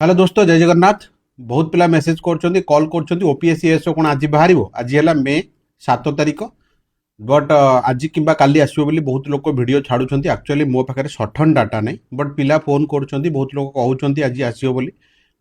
Hello दोस्तों जय जगन्नाथ। बहुत पिला मेसेज कर कॉल कर ओपीएससी एसओ कौन आज बाहर आज है मे 7 तारिख बट आज कि काली आसो बोली बहुत लोग वीडियो छाड़ुंट एक्चुअली मो पाखे सठन डाटा नहीं बट पिला फोन कर बहुत लोग कहते आज आसो बोली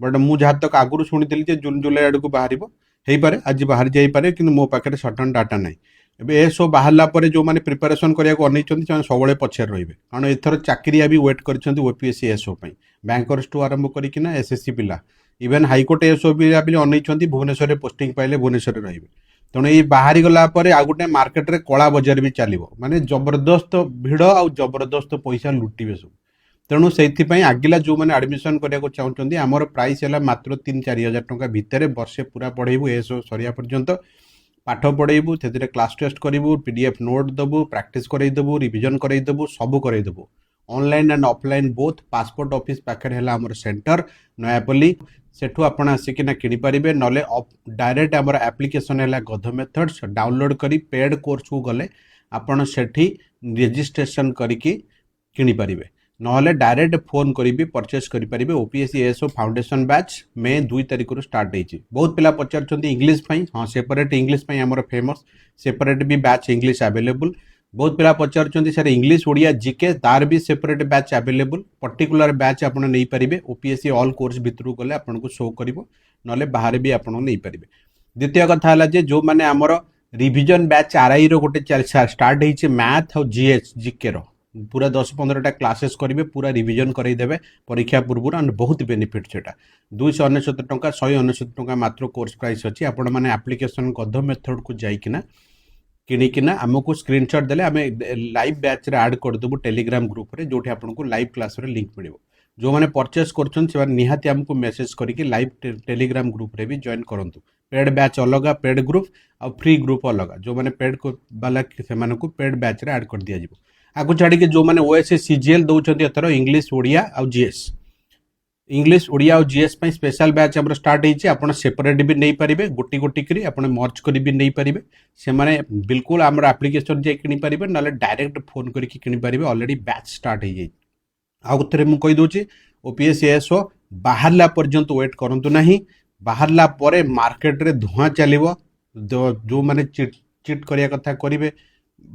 बट मुझे जहाँ तक आगुरी शुणी जून जुलाई आड़ को बाहर हो पारे आज बाहर जापे कि मो पाखे सठन डाटा नहीं एबे एसओ बाहरला परे जो माने प्रिपरेशन करिया अनेइछन्ति से सबले पछे रहिबे कारण एथर चाकरिया भी वेट करछन्ति ओपीएससी एसओ पई बैंकर्स टू आरंभ करिकिना एसएससी पिला इवन हाईकोर्ट एसओ पिला भी अनेइछन्ति भुवनेश्वर पोस्टिंग पाइले भुवनेश्वर रहिबे तेणु ये बाहरी गला परे आ गोटे मार्केट रे कला बजार भी चलिबो माने जबरदस्त भिड़ आ जबरदस्त पैसा लुटिबे सब तेणु से आगिला जो मैंने आडमिशन करने को चाहते आमर प्राइस है मात्र 3-4 हजार टंका भितर वर्षे पूरा पढ़ेबू एसओ सरिया पर्यंत पाठ पढ़ेबू से क्लास टेस्ट करूँ पीडीएफ नोट दबू प्रैक्टिस करदेबू रिविजन करदेबू सब करदेबू online and offline both passport office पाखे है आमर सेंटर नयापल्ली सेठू आपण आसिकिना किनीपारे ना डायरेक्ट आमर एप्लिकेशन है गध मेथड्स डाउनलोड करी पेड कोर्स को गले आपण सेठी रजिस्ट्रेशन करिकी किनीपारे नहले डायरेक्ट फोन करी परचेस करेंगे ओपीएससी एसओ फाउंडेशन बैच मे 2 तारिख स्टार्ट होती बहुत पिला पचार इंग्लीश हाँ सेपरेट इंग्लीश आमर फेमस सेपरेट भी बैच इंग्लीश अवेलेबल बहुत पिला पचार सर इंग्लीश ओडिया जीके तार भी separate batch available particular batch आप नहीं पारे ओपीएससी ऑल कोर्स भितर गले आपको शो कर ना बाहर भी आप नहीं पारे द्वितीय कथा है जो मैंने आमर रिविजन बैच आरआई रोटे स्टार्ट होती मैथ और जीएच जीके पूरा 10-15टा क्लासेस करेंगे पूरा रिविजन करदेवे परीक्षा पूर्व एंड बहुत बेनिफिट से 299 टंका 199 टंका मात्र कोर्स प्राइस अच्छी आपण मैंने एप्लिकेशन गध मेथड को जाइकिना किणिकिना आमको स्क्रीनशॉट देले आम लाइव बैच रे ऐड करदेबू टेलीग्राम ग्रुप रे जोठी आपको लाइव क्लास रे लिंक मिल जो मैंने परचेस कर निहाती आमको मेसेज करके लाइव टेलीग्राम ग्रुप रे भी जॉइन करूँ पेड बैच अलग पेड ग्रुप और फ्री ग्रुप अलग जो मैंने पेड वाला से पेड बैच रे ऐड कर दिया आगु छाड़ी जो मैंने ओएसएस सीजीएल दौरान एथर इंग्लीश ओडिया और जीएस इंग्लीश ओडिया और जीएस स्पेशल बैच आम स्टार्ट होती आप सेपरेट भी नहीं पारे गोटी गोटी करी आप मर्ज कर भी नहीं पारे से मैंने बिल्कुल आम एप्लिकेशन जाए किनीपारे ना डायरेक्ट फोन करके किनीपारे ऑलरेडी बैच स्टार्ट हो जाए आउ थे मुझे कहीदे ओपीएससी एसओ बाहरला पर्यंत वेट करूँ ना बाहरला परे मार्केट रे धुआं चलो जो मैंने चिट करिया कथा करेंगे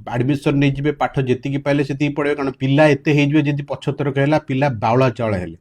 आडमिशन नहीं जी पाठ जी पाइले से पढ़े कारण पिला एत हो पछतर कहला पिला बाउला चाउल हेले